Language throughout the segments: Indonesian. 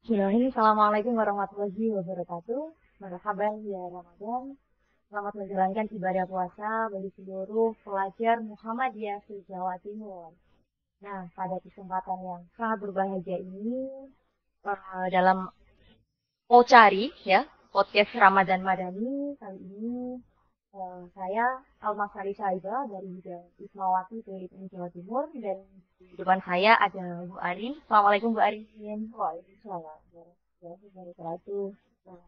Bismillahirrahmanirrahim. Assalamualaikum warahmatullahi wabarakatuh. Merhaba ya Ramadan. Selamat menjalankan ibadah puasa bagi seluruh pelajar Muhammadiyah di Jawa Timur. Nah, pada kesempatan yang sangat berbahagia ini, dalam Ocari ya, podcast Ramadan Madani kali ini saya Alma Sari Saiba dari bidang Ismawati PLIN Jawa Timur dan di depan saya ada Bu Arin. Assalamualaikum Bu Arin. Waalaikumsalam warahmatullahi wabarakatuh. Nah,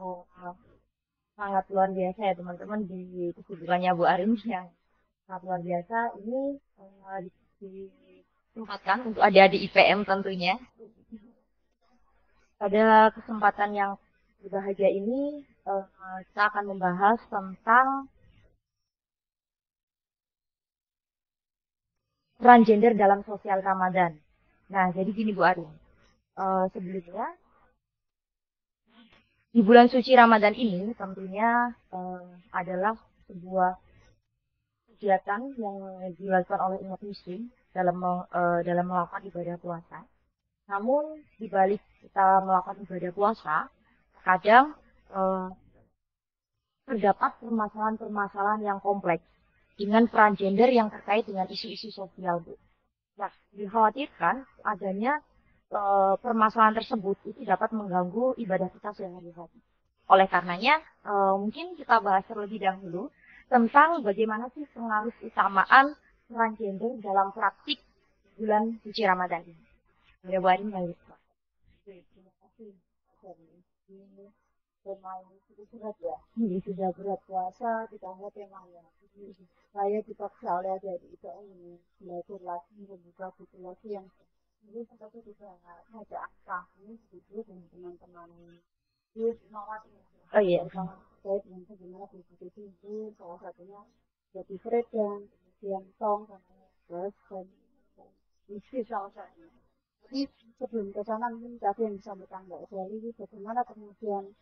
eh, sangat luar biasa ya teman-teman di kesibukannya Bu Arin yang sangat luar biasa. Ini disempatkan untuk adik-adik IPM tentunya. Pada kesempatan yang berbahagia ini, kita akan membahas tentang peran gender dalam sosial Ramadan. Nah, jadi gini Bu Arin, sebelumnya di bulan suci Ramadan ini tentunya adalah sebuah kegiatan yang dilakukan oleh umat muslim dalam melakukan ibadah puasa. Namun di balik kita melakukan ibadah puasa, kadang eh, terdapat permasalahan-permasalahan yang kompleks dengan peran gender yang terkait dengan isu-isu sosial, Bu. Nah, dikhawatirkan adanya permasalahan tersebut itu dapat mengganggu ibadah kita sehari-hari. Oleh karenanya, mungkin kita bahas terlebih dahulu tentang bagaimana sih pengaruh utamaan peran gender dalam praktik bulan suci Ramadan ini. Ada Bu Arin yang terima kasih. Ini tema ini cukup berat ya. Ini sudah berat puasa, ditambah temanya. Saya dipaksa oleh adik itu ini belajar lagi, membuka buku lagi yang ini seperti juga ada angka ini sedikit dengan teman-teman di Mawat. Oh iya. Saya dengan bagaimana buku itu salah satunya jadi Fred dan kemudian Tong dan terus dan isi salah satunya. Jadi sebelum ke sana mungkin tadi yang disampaikan Mbak Sally bagaimana kemudian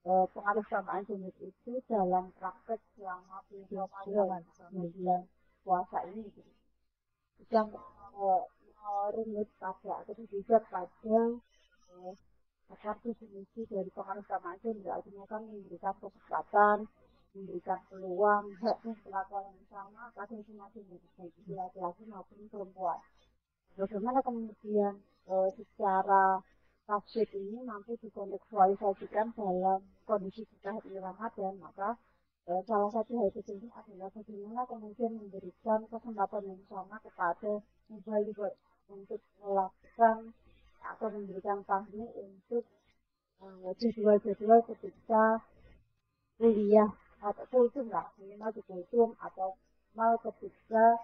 pengaruh samaan jenis itu dalam praktek selama bulan puasa ini gitu. Yang merunut pada atau juga pada akar definisi dari pengaruh samaan gender artinya kan memberikan kesempatan, memberikan peluang, hak dan perlakuan yang sama pada masing-masing baik laki-laki maupun perempuan. Bagaimana kemudian secara tafsir ini mampu dikontekstualisasikan dalam kondisi kita di Ramadan, maka salah satu hal penting adalah bagaimana kemudian memberikan kesempatan yang sama kepada mubalik untuk melakukan atau memberikan panggung untuk jadwal-jadwal ketika kuliah atau kultum lah, minimal di kultum atau mal ketika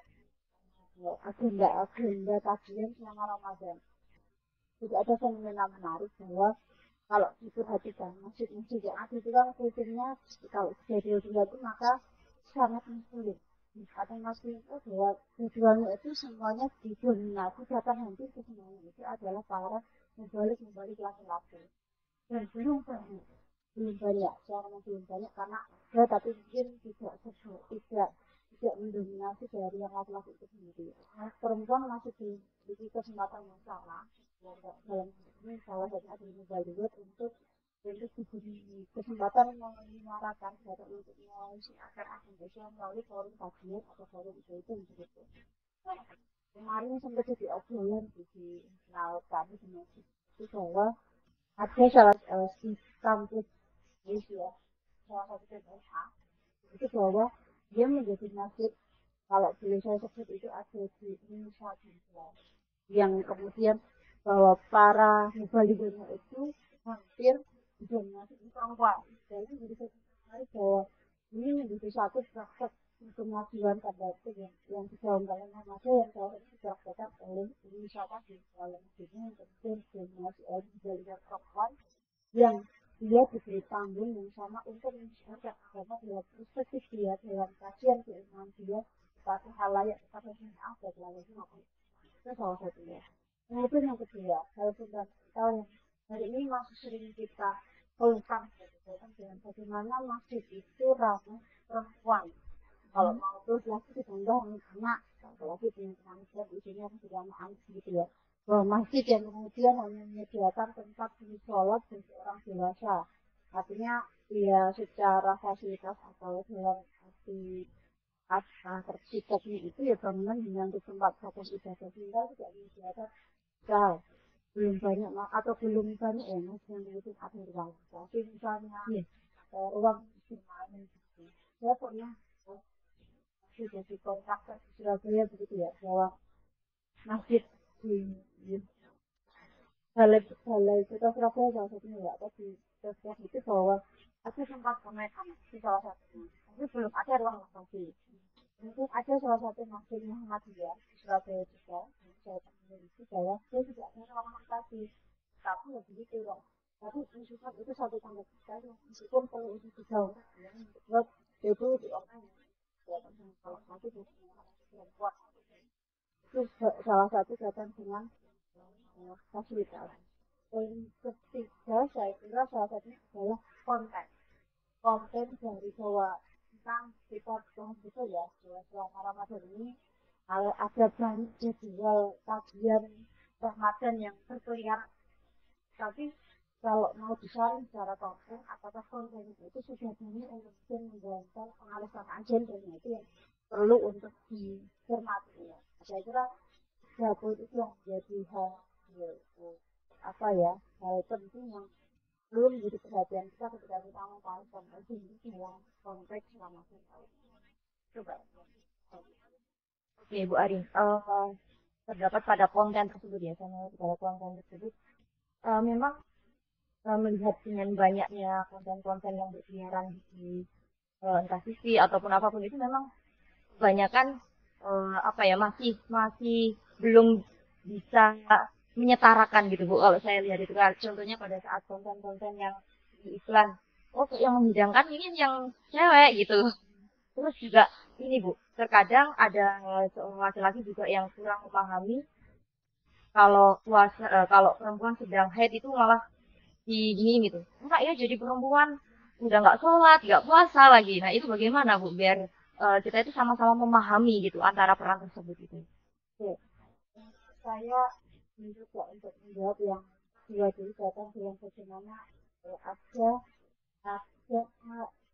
agenda kajian selama Ramadan. Tidak ada fenomena menarik bahwa kalau diperhatikan masjid-masjid yang ada itu kan kulturnya kalau schedule itu maka sangat sulit. Atau masjid itu bahwa tujuannya itu semuanya didominasi datang hampir ke semuanya itu adalah para membalik laki-laki. Dan belum banyak, secara belum banyak karena ada tapi mungkin tidak mendominasi dari yang laki-laki itu sendiri. Nah, perempuan masih diberi kesempatan yang sama dalam ini salah satu ada mubalik untuk diberi kesempatan menyuarakan atau untuk mensiarkan agenda melalui forum kajian atau forum itu begitu. Kemarin sempat jadi obrolan di internal kami dengan itu bahwa ada salah di kampus Asia, salah satu PMA, itu bahwa dia menjadi nasib kalau boleh saya sebut itu ada di Indonesia yang kemudian bahwa para mubaliganya itu hampir didominasi perempuan. Jadi bisa menarik bahwa ini menjadi satu praktek kemajuan pada itu yang digaungkan oleh masa yang saat ini dipraktekkan oleh Indonesia di dalam dunia yang kemudian didominasi oleh mubaligah perempuan yang dia diberi panggung yang sama untuk menjelaskan agama dalam perspektif dia dalam kajian keimanan dia pada halayak pada dunia dan lainnya. Itu salah satunya. Kemudian yang kedua, hal fundamental yang hari ini masih sering kita keluhkan dengan bagaimana masjid itu ramah perempuan. Kalau mau terus lagi ditambah anak, apalagi dengan anak usianya sudah anak gitu ya. masjid yang kemudian hanya menyediakan tempat sholat bagi orang dewasa. Artinya ya secara fasilitas atau dalam arti tersikapnya itu ya bangunan dengan tempat fokus ibadah tinggal tidak menyediakan misal belum banyak atau belum banyak ya mas yang itu ada ruang. Tapi misalnya ruang bermain gitu. Saya pernah sudah di kontak di Surabaya begitu ya bahwa masjid di balai kota Surabaya salah satunya ya atau di setiap itu bahwa ada tempat bermain anak di salah satunya. Tapi belum ada ruang masjid. Mungkin ada salah satu masjid Muhammadiyah di Surabaya juga yang saya memiliki bahwa dia tidak ada ruang fantasi tapi ya begitu loh tapi menunjukkan itu satu tanda kita meskipun perlu itu dijauh buat itu di orang ya kalau nanti perempuan itu salah satu kaitan dengan fasilitas. Dan ketiga saya kira salah satunya adalah konten dari bahwa tentang kita Tuhan itu ya selama Ramadan ini ada banyak jadwal kajian Ramadan yang berkeliaran tapi kalau mau disaring secara konten apakah konten itu sudah banyak yang mungkin menjalankan pengalihan agendanya itu yang perlu untuk dicermati ya. Saya kira jadwal itu yang menjadi hal hal penting yang belum menjadi perhatian kita ketika kita mengkaitkan itu dalam konteks Ramadan. Coba. Oke, Bu Arin. Terdapat pada konten tersebut ya, sama pada konten tersebut. Memang melihat dengan banyaknya konten-konten yang berkeliaran di entah TV ataupun apapun itu memang kebanyakan masih belum bisa menyetarakan gitu Bu. Kalau saya lihat itu kan contohnya pada saat konten-konten yang di iklan, yang menghidangkan ini yang cewek gitu. Terus juga ini Bu, terkadang ada seorang laki-laki juga yang kurang memahami kalau perempuan sedang haid itu malah gini gitu. Enggak ya jadi perempuan udah nggak sholat, nggak puasa lagi. Nah itu bagaimana Bu biar kita itu sama-sama memahami gitu antara peran tersebut itu. Oke. Saya mencoba untuk menjawab yang dua dulu datang dengan bagaimana ada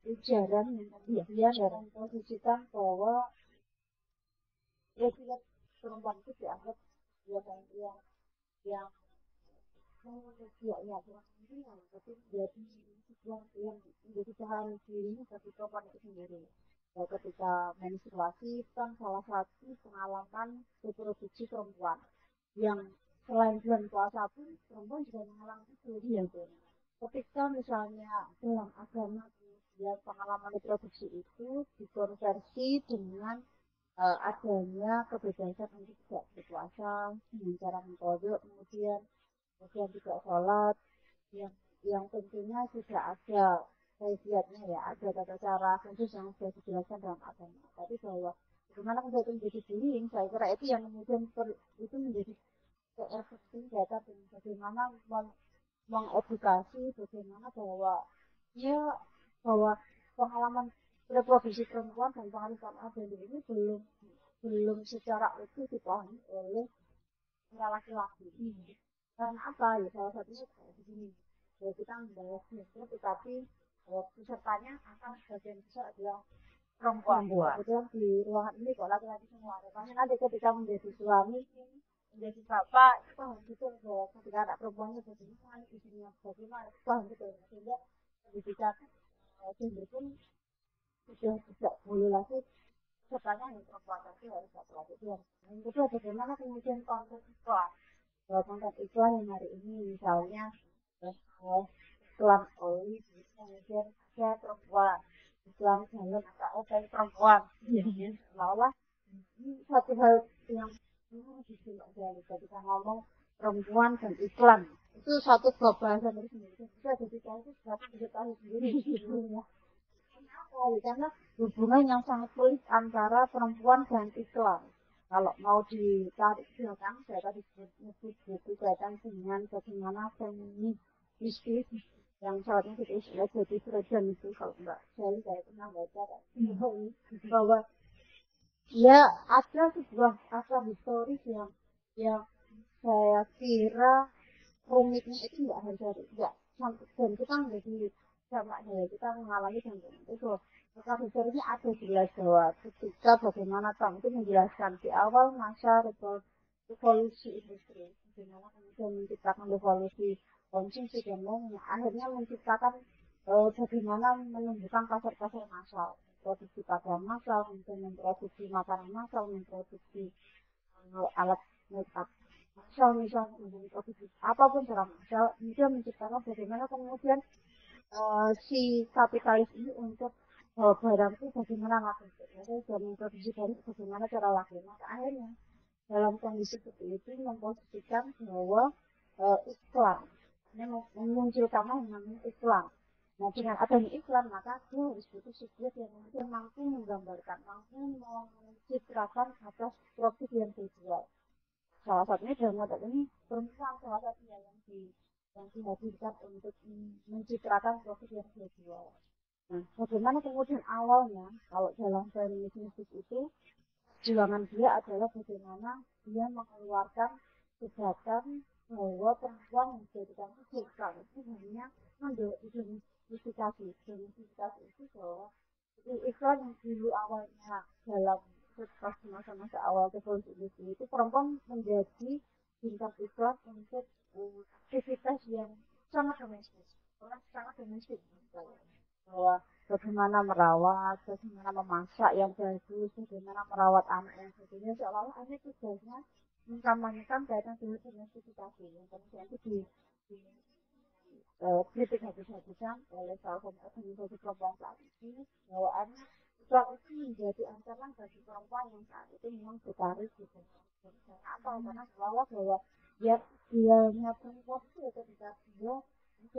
ujaran yang kemudian memposisikan bahwa tidak perempuan itu dianggap yang ya tapi menjadi sebuah yang menjadi bahan dirinya bagi perempuan itu sendiri. Ya, ketika menstruasi kan salah satu pengalaman reproduksi perempuan yang selain bulan puasa pun perempuan juga mengalami itu ya ketika misalnya dalam agama ya pengalaman reproduksi itu dikonversi dengan adanya kebebasan untuk tidak berpuasa dengan cara mengkodok kemudian juga sholat yang tentunya sudah ada kaifiatnya ya ada tata cara khusus yang sudah dijelaskan dalam agama tapi bahwa bagaimana kemudian itu menjadi bullying saya kira itu yang kemudian itu menjadi PR penting data dan bagaimana mengedukasi bagaimana bahwa pengalaman reproduksi perempuan dan pengalaman agama ini belum secara utuh dipahami oleh laki-laki. Karena apa ya salah satunya kayak begini ya kita membawa gender tetapi pesertanya akan sebagian besar adalah perempuan. Kemudian di ruangan ini kok laki-laki semua makanya nanti ketika menjadi suami menjadi bapak itu paham betul bahwa ketika anak perempuannya bagaimana istrinya bagaimana itu paham betul sehingga pendidikan gender pun sudah tidak boleh lagi pesertanya yang perempuan tapi harus laki-laki. Yang kedua bagaimana kemudian konten iklan konten iklan yang hari ini misalnya iklan oli kemudian ada perempuan iklan jalan atau perempuan seolah ini satu hal yang harus disimak ketika ngomong perempuan dan iklan itu satu bahasa dari sendiri bisa jadi itu sudah diketahui sendiri sebelumnya karena hubungan yang sangat pelik antara perempuan dan iklan. Kalau mau ditarik belakang, saya tadi sebut buku kaitan dengan bagaimana feminisme yang saat ini kita istilah jadi freedom itu kalau enggak saya pernah baca bahwa ya ada sebuah asal historis yang saya kira rumitnya itu enggak harus enggak sampai dan kita menjadi sama ya kita mengalami sampai itu maka dasarnya ada jelas bahwa ketika bagaimana Trump itu menjelaskan di awal masa revolusi industri bagaimana kemudian menciptakan revolusi konsumsi dan lainnya akhirnya menciptakan bagaimana menumbuhkan pasar-pasar massal produksi pakaian massal kemudian memproduksi makanan massal memproduksi alat makeup misalnya produksi apapun secara massal dia menciptakan bagaimana kemudian si kapitalis ini untuk barang itu bagaimana laku jadi dia memproduksi barang bagaimana cara laku maka akhirnya dalam kondisi seperti itu memposisikan bahwa iklan ini memunculkan yang namanya iklan. Nah dengan adanya iklan maka dia harus butuh subjek yang mungkin mampu menggambarkan, mampu mencitrakan atas produk yang dijual. Salah satunya dalam konteks ini perempuan salah satunya yang dihadirkan untuk mencitrakan produk yang dijual. Nah bagaimana kemudian awalnya kalau dalam feminisme itu perjuangan dia adalah bagaimana dia mengeluarkan gagasan bahwa perempuan yang dijadikan subjek itu hanya mendemestifikasi itu bahwa itu iklan yang dulu awalnya dalam pas masa-masa awal revolusi industri itu perempuan menjadi bintang iklan untuk aktivitas yang sangat domestik bahwa bagaimana merawat, bagaimana memasak yang bagus, bagaimana merawat anak yang sebagainya seolah-olah anak tugasnya mengkampanyekan kaitan dengan domestifikasi yang kemudian itu kritik habis-habisan oleh salah satu organisasi perempuan saat ini bahwa anak itu menjadi ancaman bagi perempuan yang saat itu memang berkarir gitu. Karena seolah bahwa dianya perempuan itu ketika dia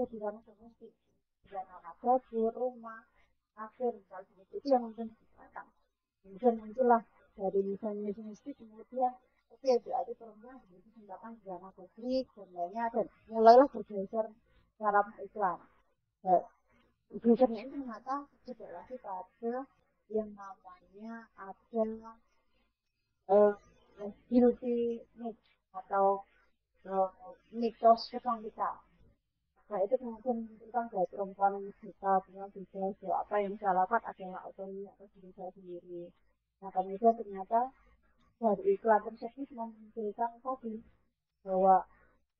di ranah domestik dan anak dapur, rumah, akhir misalnya itu yang mungkin dikatakan. Kemudian muncullah dari misalnya domestik kemudian oke berarti perempuan jadi kesempatan di ranah publik dan lainnya dan mulailah bergeser cara iklan. Gesernya ini ternyata tidak lagi pada yang namanya ada guilty myth atau mitos kecantikan. Nah itu kemudian menunjukkan bahwa perempuan yang bisa punya bebas apa yang saya lakukan adalah otonomi atas diri saya sendiri. Nah kemudian ternyata dari iklan tersebut memunculkan tadi bahwa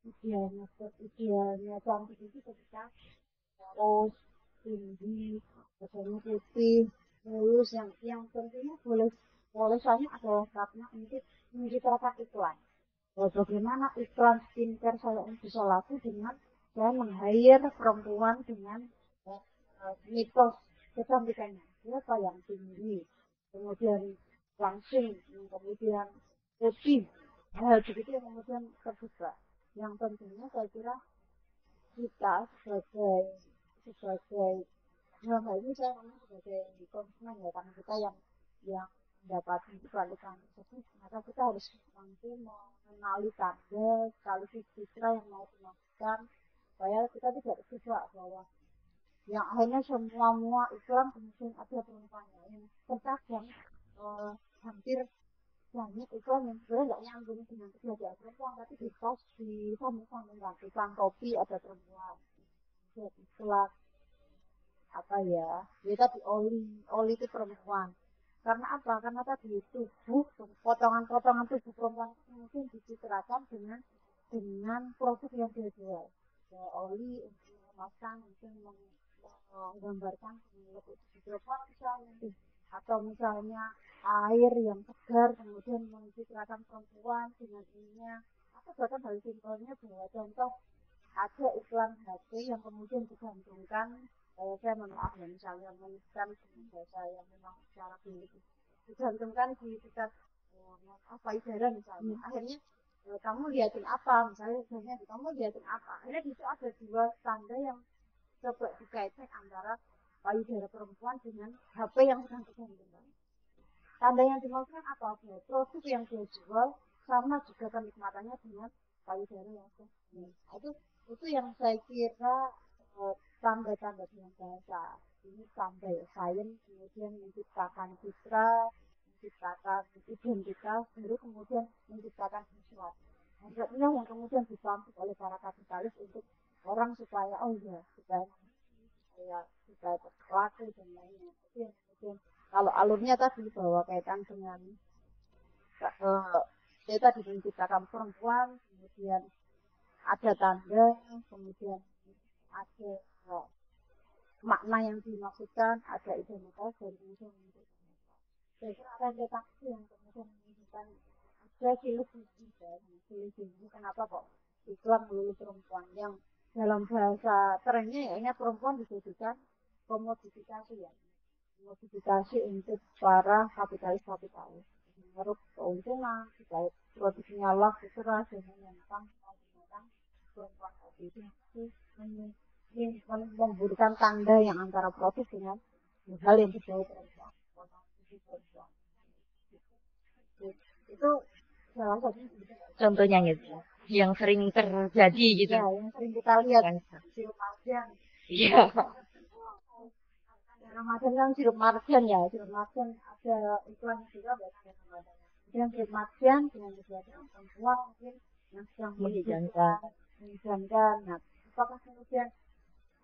idealnya cantik itu ketika terus tinggi, badannya putih, mulus yang tentunya boleh saja adalah karena untuk menciptakan iklan. Bagaimana iklan skincare saya bisa laku dengan saya meng-hire perempuan dengan mitos kecantikannya siapa yang tinggi kemudian langsing kemudian putih hal begitu yang kemudian terbuka yang tentunya saya kira kita sebagai dalam hal ini saya ngomong sebagai konsumen ya karena kita yang mendapati iklan-iklan tersebut maka kita harus mampu mengenali tanda sekaligus citra yang mau dimaksudkan supaya kita tidak terjebak bahwa yang akhirnya semua iklan kemudian ada perempuannya yang terkadang hampir banyak iklan yang sebenarnya nggak nyambung dengan keberadaan perempuan tapi disambung-sambungkan iklan kopi ada perempuan iklan apa ya tadi oli itu perempuan karena apa karena tadi tubuh potongan-potongan tubuh perempuan itu mungkin dicitrakan dengan produk yang dia jual oli untuk memasang mungkin menggambarkan perempuan misalnya atau misalnya air yang segar kemudian mencitrakan perempuan dengan ininya atau bahkan hal simpelnya bahwa contoh ada iklan HP yang kemudian digantungkan saya maaf ya misalnya menuliskan bahasa yang memang secara biologis digantungkan di dekat payudara misalnya akhirnya kamu lihatin apa misalnya kamu lihatin apa akhirnya di situ ada dua tanda yang coba dikaitkan antara payudara perempuan dengan HP yang sedang digantungkan tanda yang dimaksudkan apa produk yang dia jual sama juga kenikmatannya dengan payudara yang sedang itu yang saya kira tanda-tanda dengan bahasa ini tanda ya sains kemudian menciptakan citra menciptakan identitas baru kemudian menciptakan sesuatu Harganya yang kemudian dipampuk oleh para kapitalis untuk orang supaya oh iya supaya terlaku dan lainnya. Itu yang kemudian kalau alurnya tadi bahwa kaitan dengan kita menciptakan perempuan, kemudian ada tanda, kemudian ada makna yang dimaksudkan, ada identitas dan kemudian saya kira rentetan itu yang kemudian menunjukkan ada filosofi kenapa kok Islam melulu perempuan yang dalam bahasa kerennya ya ini perempuan dijadikan komodifikasi ya, komodifikasi untuk para kapitalis menurut keuntungan supaya produksinya laku keras dan menentang perempuan itu memberikan tanda yang antara produk dengan hal yang berbau perempuan. Itu salah satu Contohnya gitu, yang sering terjadi gitu. ya, yang sering kita lihat sirup marjan. Iya. Ramadan kan sirup marjan ya, sirup marjan ada iklan juga buat Ramadan. Kemudian sirup marjan dengan kegiatan perempuan mungkin yang sedang menjangkan. Nah, apakah kemudian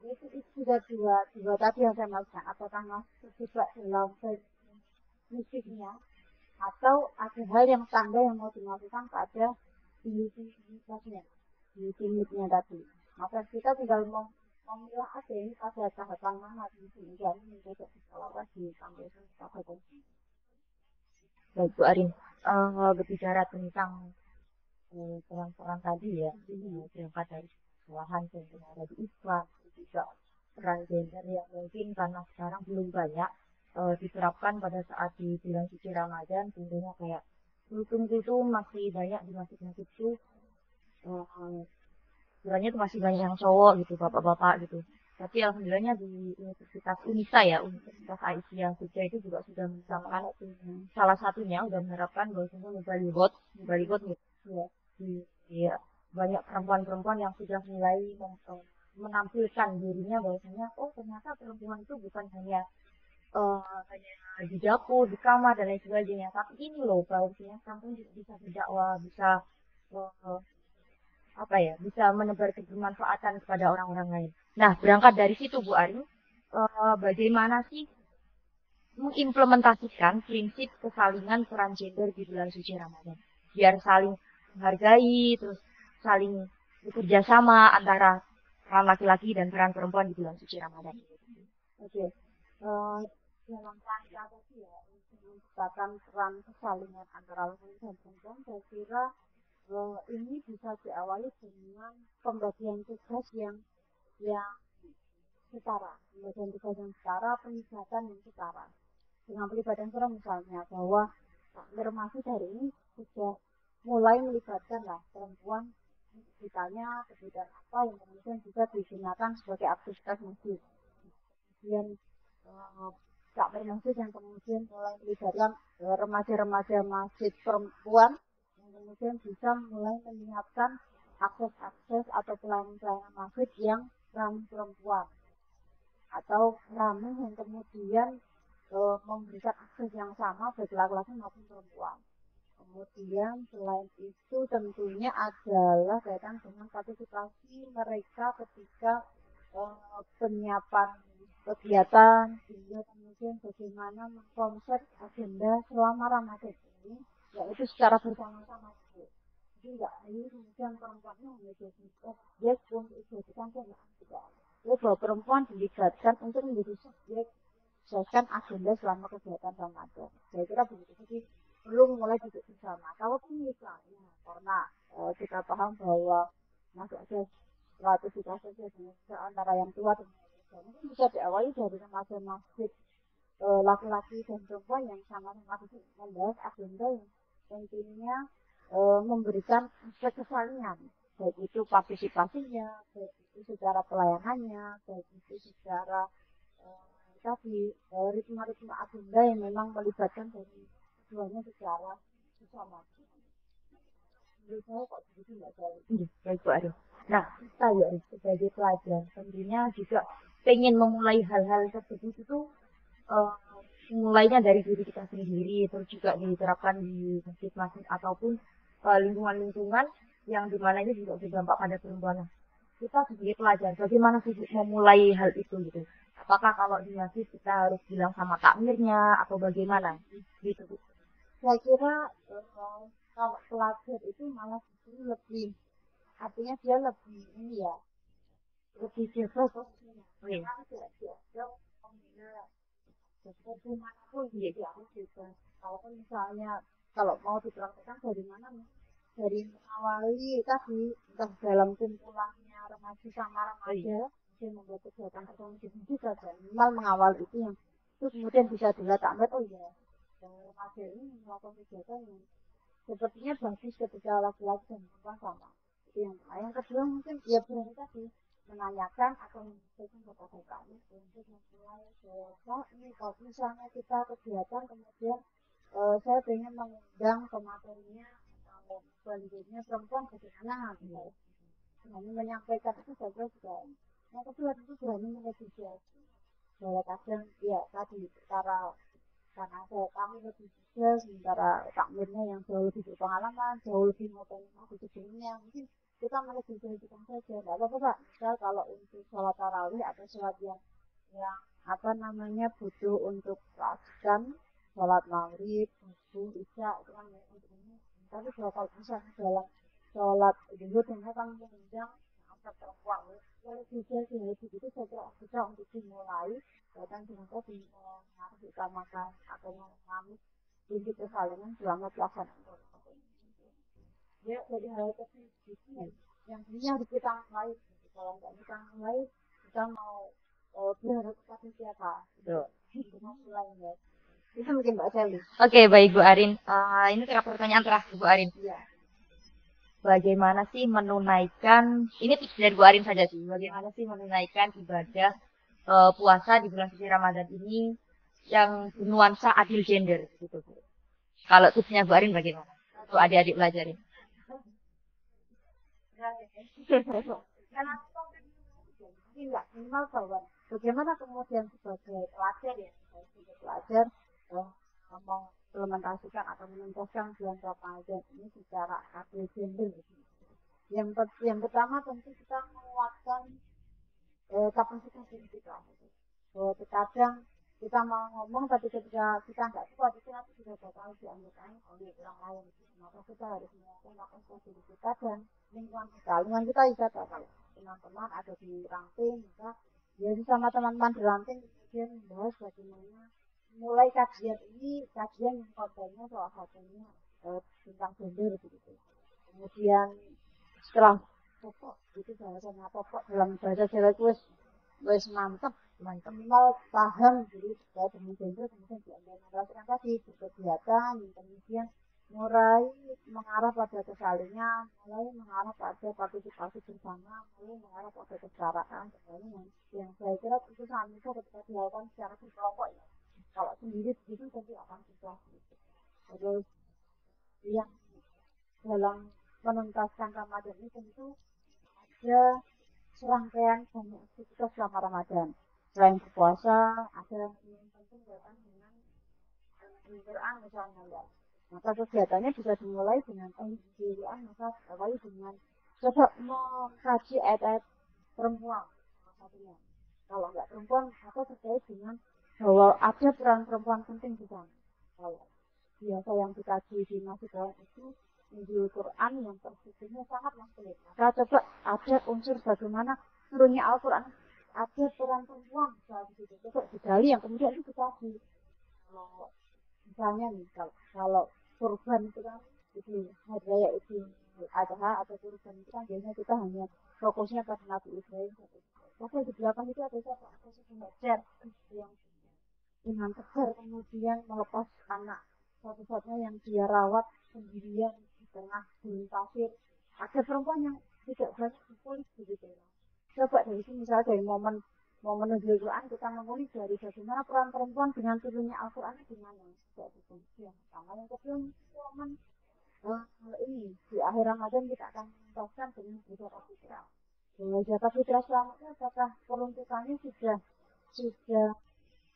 itu sudah dua tadi yang saya maksudkan, apakah masuk juga dalam musiknya atau ada hal yang tanda yang mau dimasukkan pada uniqueness-nya tadi. Maka kita tinggal memilah aja ini pada tahapan mana di sini dan menjadi sekolah di kampus tahapan. Baik Bu Arin, berbicara tentang peran-peran tadi ya, berangkat dari kesalahan yang ada di Islam, juga peran gender yang mungkin karena sekarang belum banyak diterapkan pada saat di bulan suci Ramadan, tentunya kayak kultum masih banyak di masjid-masjid itu, sebenarnya itu masih banyak yang cowok gitu, bapak-bapak gitu. Tapi alhamdulillahnya di Universitas Unisa ya, Universitas Aisyah Jogja itu juga sudah menerapkan salah satunya udah menerapkan bahwasanya mubalighot gitu. Ya, ya, banyak perempuan-perempuan yang sudah mulai menampilkan dirinya bahwasanya oh ternyata perempuan itu bukan hanya di dapur, di kamar dan lain sebagainya. Tapi ini loh bahwasanya perempuan juga bisa berdakwah, bisa bisa menebar kebermanfaatan kepada orang-orang lain. Nah, berangkat dari situ Bu Arin, bagaimana sih mengimplementasikan prinsip kesalingan peran gender di bulan suci Ramadan? Biar saling menghargai, terus saling bekerja sama antara peran laki-laki dan peran perempuan di bulan suci Ramadan. Oke. Dalam rangka tadi ya, menciptakan peran kesalingan antara laki-laki dan perempuan, saya kira ini bisa diawali dengan pembagian tugas yang setara, pelibatan yang setara. Dengan pelibatan setara misalnya bahwa Masjid hari ini sudah mulai melibatkan lah perempuan ditanya kebutuhan apa yang kemudian juga digunakan sebagai aktivitas masjid. Kemudian takmir masjid yang kemudian mulai melibatkan remaja-remaja masjid perempuan yang kemudian bisa mulai menyiapkan akses atau pelayanan masjid yang ramah perempuan atau ramah yang kemudian memberikan akses yang sama bagi laki-laki maupun perempuan. Kemudian selain itu tentunya adalah kaitan dengan partisipasi mereka ketika penyiapan kegiatan, sehingga kemudian bagaimana mengkonsep agenda selama Ramadan ini, yaitu secara bersama-sama. Jadi enggak ini kemudian perempuannya menjadi subjek untuk dijadikan tidak. Bahwa perempuan dilibatkan untuk menjadi subjek berdasarkan agenda selama kegiatan Ramadan. Saya kira begitu. Jadi belum mulai duduk bersama. Kalaupun misalnya karena kita paham bahwa masih ada stratifikasi antara yang tua dan mungkin bisa diawali dari remaja masjid laki-laki dan perempuan yang sama-sama membahas agenda yang tentunya memberikan aspek kesalingan, baik itu partisipasinya, baik itu secara pelayanannya, baik itu secara ritme-ritme agenda yang memang melibatkan dari keduanya secara bersama. Menurut saya kok begitu nggak jauh. Baik Bu Arin. Nah, kita ya sebagai pelajar tentunya juga pengen memulai hal-hal seperti itu mulainya dari diri kita sendiri, terus juga diterapkan di masjid-masjid ataupun lingkungan-lingkungan yang dimana ini juga berdampak pada perempuan. Kita sebagai pelajar, bagaimana sih memulai hal itu gitu? Apakah kalau di masjid kita harus bilang sama takmirnya atau bagaimana? Gitu. Saya kira kalau pelajar itu malah justru lebih, artinya dia lebih ini ya, lebih bebas posisinya. Karena tidak diajak pembina bagaimanapun dia harus bebas. Kalaupun misalnya kalau mau dipraktekkan dari mana nih? Dari mengawali tadi entah dalam kumpulannya remaja sama remaja mungkin membuat kegiatan organisasi juga dan minimal mengawal itu yang itu kemudian bisa dilihat takmir, oh iya remaja ini melakukan kegiatan yang sepertinya bagus ketika laki-laki dan perempuan sama. Itu yang kedua mungkin ya berani tadi menanyakan atau menyampaikan kepada kami untuk memulai bahwa ini kalau misalnya kita kegiatan kemudian saya ingin mengundang pematerinya atau selanjutnya perempuan bagaimana gitu. Berani menyampaikan itu saya kira juga. Yang kedua itu berani menegosiasi. Bahwa kadang ya tadi karena kami lebih muda sementara takmirnya yang jauh lebih berpengalaman, jauh lebih mau sebelumnya mungkin kita menegosiasikan saja. Tidak apa-apa Pak, misal kalau untuk sholat tarawih atau sholat yang apa namanya butuh untuk rajikan sholat maghrib, subuh, isya itu kan untuk ini. Tapi kalau misalnya dalam sholat zuhur dan kami mengundang perempuan, kalau bisa itu saya kira bisa untuk dimulai bahkan dengan tadi harus utamakan atau mengambil tinggi kesalahan selama pelaksanaan. Ya jadi hal tersebut yang ini harus kita mulai. Kalau nggak kita mulai, kita mau berharap kepada siapa? Itu mulai ya. Itu mungkin Mbak Sally. Oke, baik Bu Arin. Ini pertanyaan terakhir Bu Arin. Iya. Bagaimana sih menunaikan, ini tips dari Bu Arin saja sih, bagaimana sih menunaikan ibadah puasa di bulan suci Ramadan ini yang bernuansa adil gender gitu Bu. Kalau tipsnya Bu Arin bagaimana? Untuk adik-adik pelajarin. Karena enggak minimal bahwa bagaimana kemudian sebagai pelajar ya sebagai pelajar mengimplementasikan atau menuntaskan bulan Ramadan ini secara adil gender. Yang pertama tentu kita menguatkan kapasitas diri kita. Terkadang kita mau ngomong tapi ketika kita nggak kuat itu nanti sudah bakal dianggap oleh orang lain. Maka kita harus menguatkan kapasitas diri kita dan lingkungan kita. Lingkungan kita bisa kalau teman-teman ada di ranting, maka ya sama teman-teman di ranting kemudian membahas bagaimana mulai kajian ini, kajian yang kontennya salah satunya tentang gender begitu. Kemudian setelah pokok itu bahasanya pokok dalam bahasa Jawa itu wes mantap minimal paham jadi terkait dengan gender kemudian diimplementasikan tadi berkegiatan kemudian mulai mengarah pada kesalingan, mulai mengarah pada partisipasi bersama, mulai mengarah pada kesetaraan sebenarnya yang saya kira itu sangat bisa ketika dilakukan secara berkelompok ya. Kalau sendiri itu tentu akan susah. Terus yang dalam menuntaskan Ramadan ini tentu ada serangkaian banyak aktivitas selama Ramadan. Selain berpuasa, ada yang penting datang dengan Al-Quran misalnya ya. Maka kegiatannya bisa dimulai dengan Al-Quran, maka awali dengan coba mengkaji ayat-ayat perempuan. Satunya. Kalau nggak perempuan, maka terkait dengan bahwa ada peran perempuan penting di sana. Kalau biasa yang dikaji di masjid itu Injil Quran yang tersebutnya sangat maskulin. Maka coba ada unsur bagaimana turunnya Al-Quran ada peran perempuan misalnya gitu. Coba digali yang kemudian itu dikaji. Misalnya nih kalau kurban itu kan itu hari raya itu adha atau kurban itu kan biasanya kita hanya fokusnya pada Nabi Ibrahim. Tapi di belakang itu ada siapa? Ada sebuah Hajar yang dengan tegar kemudian melepas anak satu-satunya yang dia rawat sendirian di tengah gurun pasir. Ada perempuan yang tidak banyak dikulik begitu. Coba dari sini misalnya dari momen menuju Quran kita mengulik dari bagaimana peran perempuan dengan turunnya Al-Quran di mana. Yang pertama yang kedua momen ini di akhir Ramadan kita akan menuntaskan dengan zakat fitrah. Zakat fitrah selanjutnya apakah peruntukannya sudah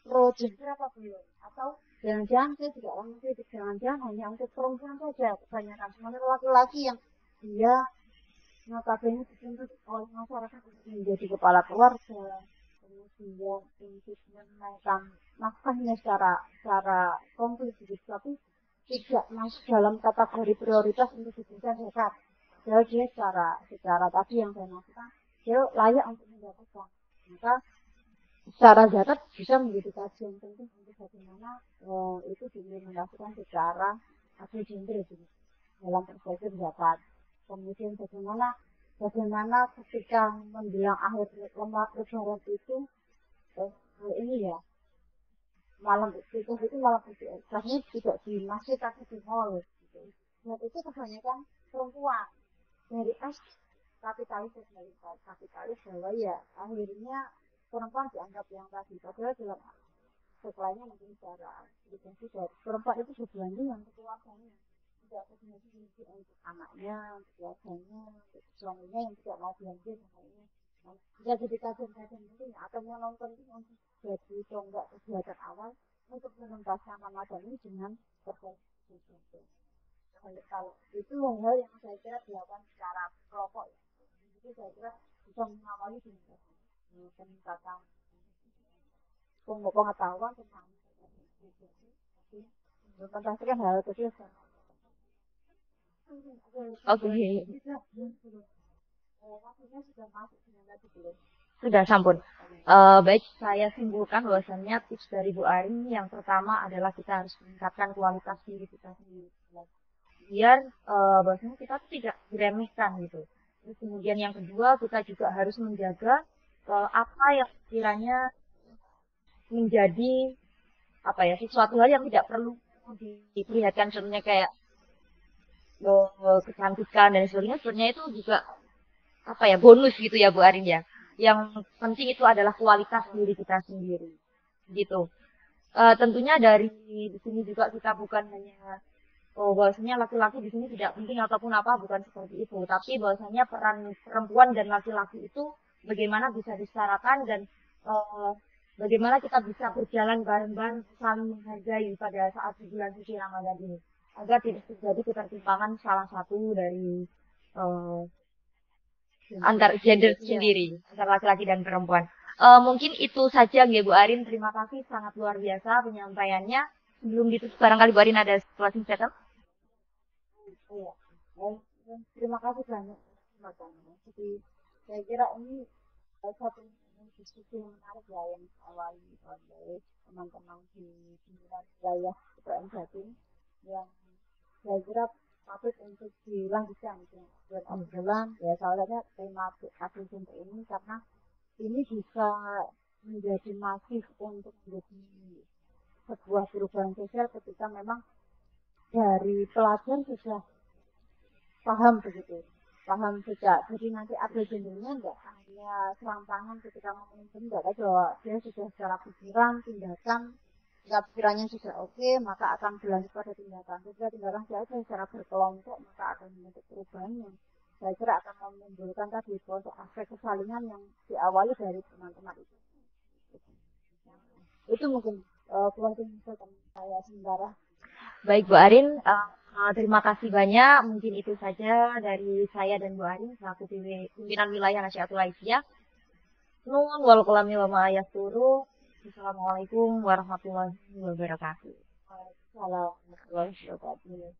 pro gender apa belum? Atau jangan-jangan saya tidak mengerti jangan-jangan hanya untuk perempuan saja kebanyakan sementara laki-laki yang dia notabene dituntut oleh masyarakat untuk menjadi kepala keluarga, kemudian untuk menaikkan nafkahnya secara komplit gitu, tapi tidak masuk dalam kategori prioritas untuk diberikan zakat. Jadi dia secara tadi yang saya maksudkan, dia layak untuk mendapatkan. Maka secara zakat bisa menjadi kajian penting untuk bagaimana itu diimplementasikan secara adil gender dalam perspektif zakat. Kemudian bagaimana ketika menjelang akhir lebaran itu ini ya malam itu malam ibadah tidak di masjid tapi di mall gitu. Dan itu kebanyakan perempuan dari kapitalis bahwa ya akhirnya perempuan dianggap yang tadi, padahal dalam setelahnya mungkin secara edukasi perempuan itu berbanding untuk keluarganya, tidak berbanding untuk anaknya, untuk keluarganya, untuk suaminya yang tidak mau belanja dan lainnya. Bisa jadi kajian-kajian penting atau yang nonton itu untuk jadi tonggak kegiatan awal untuk menuntaskan Ramadan ini dengan berbagai kalau itu hal yang saya kira dilakukan secara kelompok ya. Jadi saya kira bisa mengawali dengan peningkatan pengetahuan tentang menuntaskan hal kecil. Oke. Sudah sampun. Baik, saya simpulkan bahwasannya tips dari Bu Arin yang pertama adalah kita harus meningkatkan kualitas diri kita sendiri. Biar bahwasanya kita tidak diremehkan gitu. Terus kemudian yang kedua, kita juga harus menjaga apa yang kiranya menjadi sesuatu hal yang tidak perlu diperlihatkan, contohnya kayak kecantikan dan sebagainya. Sebenarnya itu juga bonus gitu ya Bu Arin ya. Yang penting itu adalah kualitas diri kita sendiri gitu. Tentunya dari di sini juga kita bukan hanya bahwasanya laki-laki di sini tidak penting ataupun apa, bukan seperti itu, tapi bahwasanya peran perempuan dan laki-laki itu bagaimana bisa disetarakan dan bagaimana kita bisa berjalan bareng-bareng saling menghargai pada saat bulan suci Ramadan ini agar tidak terjadi ketertimpangan salah satu dari antar gender sendiri, antara laki-laki dan perempuan. Mungkin itu saja ya Bu Arin, terima kasih sangat luar biasa penyampaiannya. Sebelum ditutup barangkali Bu Arin ada closing statement. Iya. Terima kasih banyak makanya. Jadi saya kira ini satu diskusi yang menarik ya yang awali oleh teman-teman di pimpinan wilayah UPM Jatim yang saya kira patut untuk dilanjutkan buat obrolan ya, soalnya tema adil gender ini karena ini bisa menjadi masif untuk menjadi sebuah perubahan sosial ketika memang dari pelajar sudah paham begitu, paham sejak jadi nanti adil gendernya enggak hanya serampangan ketika memimpin, enggak, bahwa dia sudah secara pikiran, tindakan, jika pikirannya sudah oke, maka akan berlanjut pada tindakan. Jika tindakan saya secara berkelompok, maka akan membentuk perubahan yang saya kira akan menimbulkan tadi untuk aspek kesalingan yang diawali dari teman-teman itu. Itu mungkin closing statement saya sementara. Baik Bu Arin, terima kasih banyak. Mungkin itu saja dari saya dan Bu Arin selaku pimpinan wilayah Nasyiatul Aisyah. Nun wal qalami wa ma yasturu. Assalamualaikum warahmatullahi wabarakatuh. Waalaikumsalam warahmatullahi wabarakatuh.